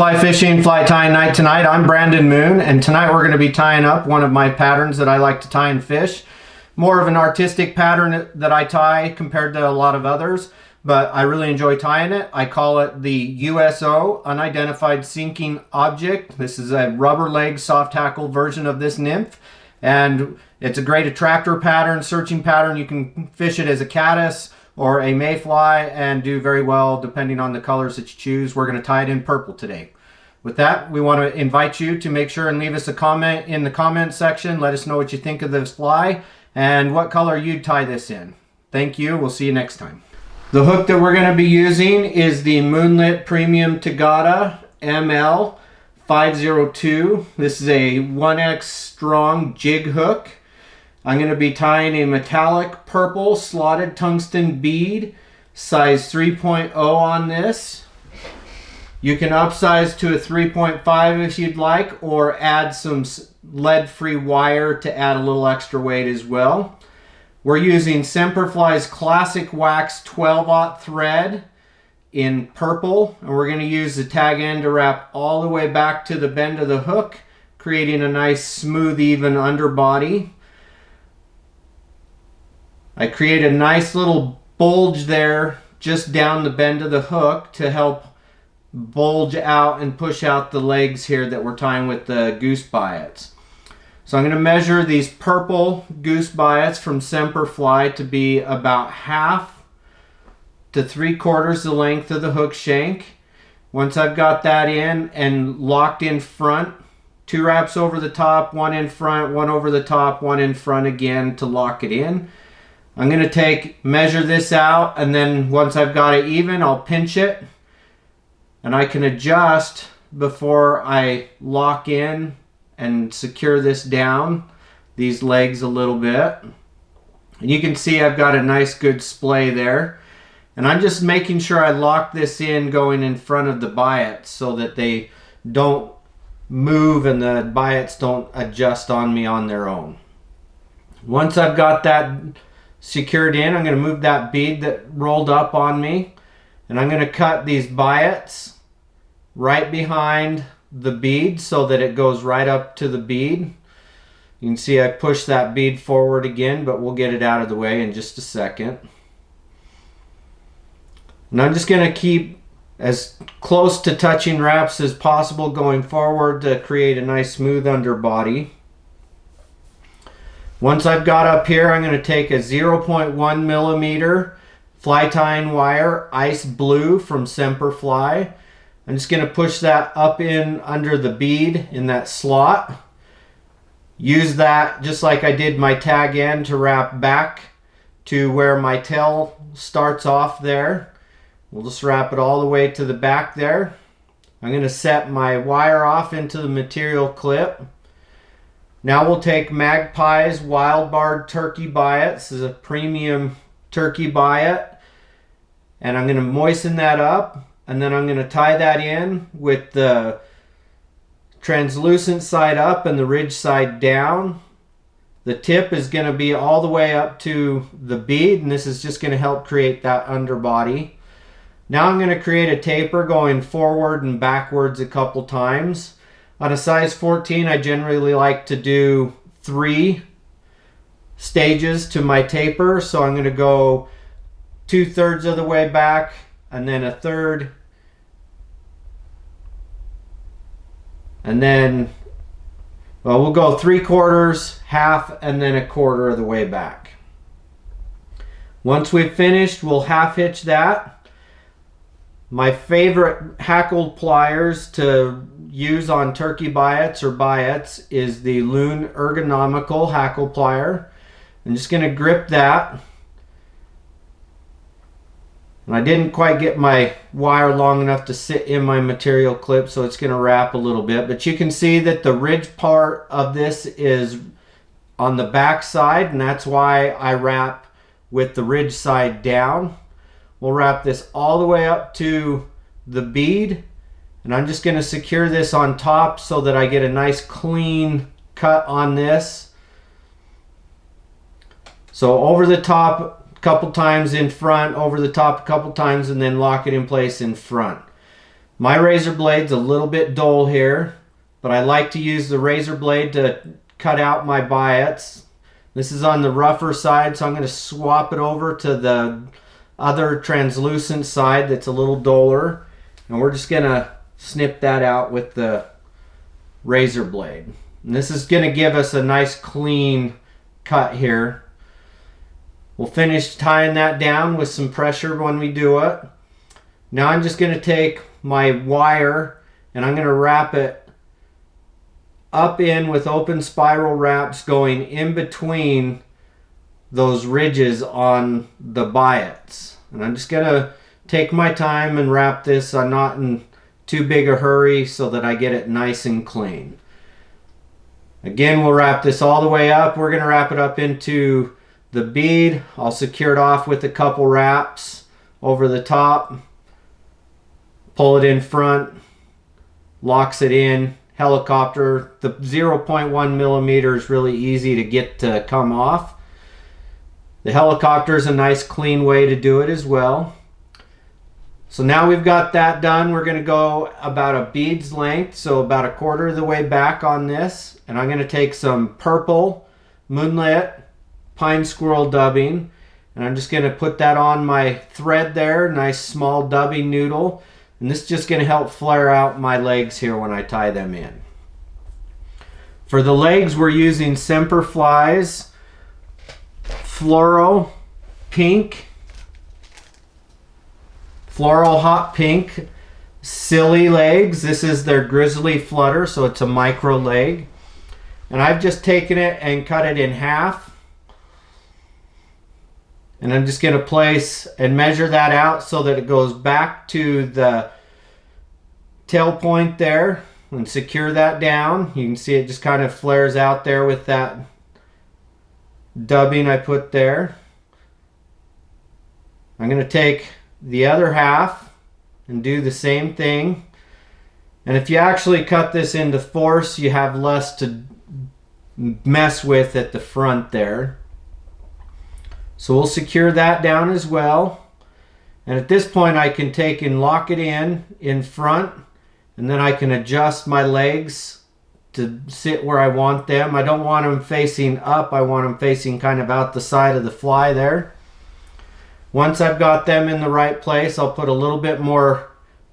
Fly Fishing, Fly Tying Night tonight. I'm Brandon Moon, and tonight we're going to be tying up one of my patterns that I like to tie and fish. More of an artistic pattern that I tie compared to a lot of others, but I really enjoy tying it. I call it the USO, Unidentified Sinking Object. This is a Rubberleg soft hackle version of this nymph, and it's a great attractor pattern, searching pattern. You can fish it as a caddis or a mayfly and do very well depending on the colors that you choose. We're going to tie it in purple today. With that, we want to invite you to make sure and leave us a comment in the comment section. Let us know what you think of this fly and what color you'd tie this in. Thank you. We'll see you next time. The hook that we're going to be using is the Moonlit Premium Tagata ML 502. This is a 1X strong jig hook. I'm going to be tying a metallic purple slotted tungsten bead, size 3.0 on this. You can upsize to a 3.5 if you'd like, or add some lead-free wire to add a little extra weight as well. We're using Semperfli's Classic Wax 12-aught thread in purple, and we're going to use the tag end to wrap all the way back to the bend of the hook, creating a nice smooth, even underbody. I create a nice little bulge there just down the bend of the hook to help bulge out and push out the legs here that we're tying with the Goose Biots. So I'm going to measure these purple Goose Biots from Semperfli to be about 1/2 to 3/4 the length of the hook shank. Once I've got that in and locked in front, 2 wraps over the top, 1 in front, 1 over the top, 1 in front again to lock it in. I'm going to measure this out, and then once I've got it even, I'll pinch it, and I can adjust before I lock in and secure this down, these legs a little bit. And you can see I've got a nice good splay there. And I'm just making sure I lock this in going in front of the biots so that they don't move and the biots don't adjust on me on their own. Once I've got that secured in, I'm going to move that bead that rolled up on me, and I'm going to cut these biots right behind the bead so that it goes right up to the bead. You can see I push that bead forward again, but we'll get it out of the way in just a second. And I'm just going to keep as close to touching wraps as possible going forward to create a nice smooth underbody. Once I've got up here, I'm going to take a 0.1 millimeter fly tying wire, ice blue from Semperfli. I'm just going to push that up in under the bead in that slot. Use that just like I did my tag end to wrap back to where my tail starts off there. We'll just wrap it all the way to the back there. I'm going to set my wire off into the material clip. Now we'll take Magpie's Wild Barred Turkey Biot. This is a premium turkey biot. And I'm going to moisten that up. And then I'm going to tie that in with the translucent side up and the ridge side down. The tip is going to be all the way up to the bead. And this is just going to help create that underbody. Now I'm going to create a taper going forward and backwards a couple times. On a size 14, I generally like to do 3 stages to my taper. So I'm going to go 2/3 of the way back, and then 1/3. And then, well, we'll go 3/4, 1/2, and then 1/4 of the way back. Once we've finished, we'll half hitch that. My favorite hackle pliers to use on turkey biots or biots is the Loon Ergonomical hackle plier. I'm just going to grip that. And I didn't quite get my wire long enough to sit in my material clip, so it's going to wrap a little bit. But you can see that the ridge part of this is on the back side, and that's why I wrap with the ridge side down. We'll wrap this all the way up to the bead, and I'm just going to secure this on top so that I get a nice clean cut on this. So over the top a couple times in front, over the top a couple times, and then lock it in place in front. My razor blade's a little bit dull here, but I like to use the razor blade to cut out my biots. This is on the rougher side, so I'm going to swap it over to the other translucent side that's a little duller, and we're just going to snip that out with the razor blade. And this is going to give us a nice clean cut here. We'll finish tying that down with some pressure when we do it. Now I'm just going to take my wire and I'm going to wrap it up in with open spiral wraps going in between those ridges on the biots. And I'm just going to take my time and wrap this. I'm not in too big a hurry so that I get it nice and clean. Again, we'll wrap this all the way up. We're going to wrap it up into the bead. I'll secure it off with a couple wraps over the top. Pull it in front. Locks it in. Helicopter. The 0.1 millimeter is really easy to get to come off. The helicopter is a nice clean way to do it as well. So now we've got that done. We're going to go about a bead's length, so about a quarter of the way back on this. And I'm going to take some purple Moonlit pine squirrel dubbing, and I'm just going to put that on my thread there, nice small dubbing noodle. And this is just going to help flare out my legs here when I tie them in. For the legs, we're using Semperfli's Floral Hot Pink Silly Legs. This is their Grizzly Flutter, so it's a micro leg. And I've just taken it and cut it in half. And I'm just going to place and measure that out so that it goes back to the tail point there and secure that down. You can see it just kind of flares out there with that dubbing I put there. I'm going to take the other half and do the same thing. And if you actually cut this into fourths, you have less to mess with at the front there. So we'll secure that down as well. And at this point I can take and lock it in front, and then I can adjust my legs to sit where I want them. I don't want them facing up. I want them facing kind of out the side of the fly there. Once I've got them in the right place, I'll put a little bit more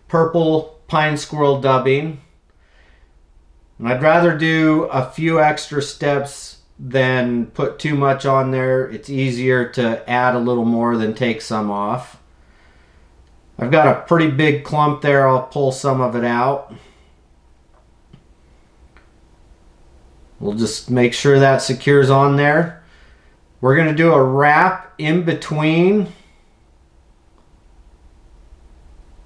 purple pine squirrel dubbing. And I'd rather do a few extra steps than put too much on there. It's easier to add a little more than take some off. I've got a pretty big clump there. I'll pull some of it out. We'll just make sure that secures on there. We're going to do a wrap in between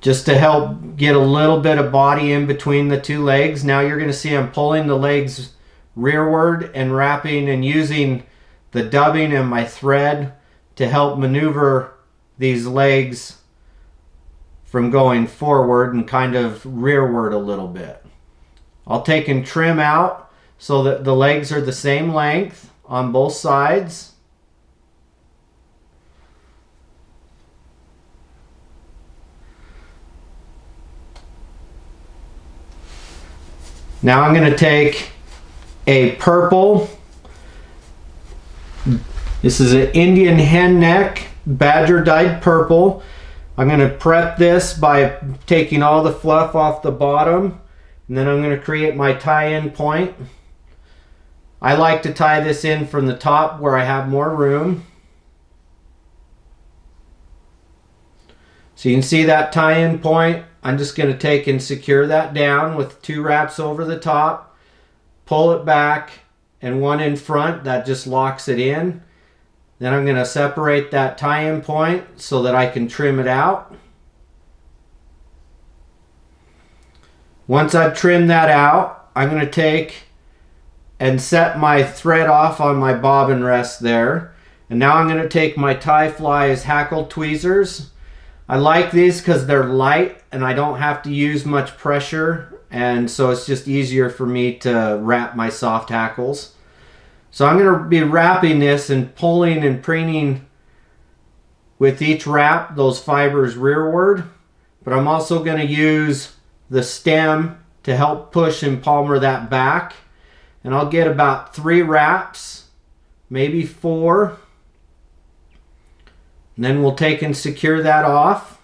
just to help get a little bit of body in between the two legs. Now you're going to see I'm pulling the legs rearward and wrapping and using the dubbing and my thread to help maneuver these legs from going forward and kind of rearward a little bit. I'll take and trim out so that the legs are the same length on both sides. Now I'm going to take a purple, this is an Indian hen neck badger dyed purple. I'm going to prep this by taking all the fluff off the bottom, and then I'm going to create my tie-in point. I like to tie this in from the top where I have more room. So you can see that tie-in point. I'm just going to take and secure that down with 2 wraps over the top. Pull it back and 1 in front. That just locks it in. Then I'm going to separate that tie-in point so that I can trim it out. Once I've trimmed that out, I'm going to take and set my thread off on my bobbin rest there. And now I'm going to take my Tie-Fli's Hackle tweezers. I like these because they're light and I don't have to use much pressure, and so it's just easier for me to wrap my soft hackles. So I'm going to be wrapping this and pulling and preening with each wrap those fibers rearward, but I'm also going to use the stem to help push and palmer that back. And I'll get about 3 wraps, maybe 4. And then we'll take and secure that off.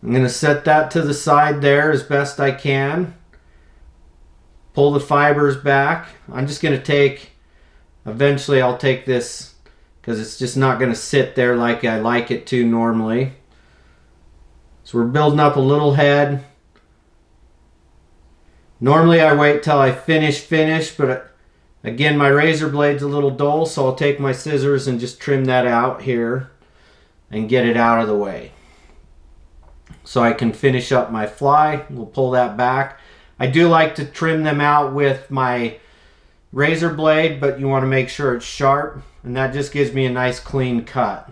I'm going to set that to the side there as best I can. Pull the fibers back. I'm just going to take, eventually I'll take this because it's just not going to sit there like I like it to normally. So we're building up a little head. Normally I wait till I finish, but again, my razor blade's a little dull, so I'll take my scissors and just trim that out here and get it out of the way. So I can finish up my fly. We'll pull that back. I do like to trim them out with my razor blade, but you want to make sure it's sharp, and that just gives me a nice clean cut.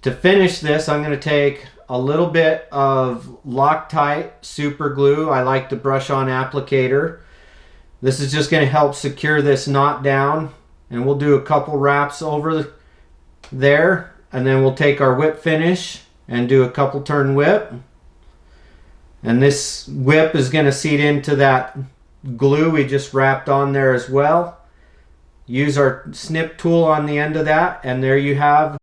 To finish this, I'm going to take a little bit of Loctite super glue. I like the brush on applicator. This is just going to help secure this knot down, and we'll do a couple wraps over there, and then we'll take our whip finish and do a couple turn whip. And this whip is going to seat into that glue we just wrapped on there as well. Use our snip tool on the end of that, and there you have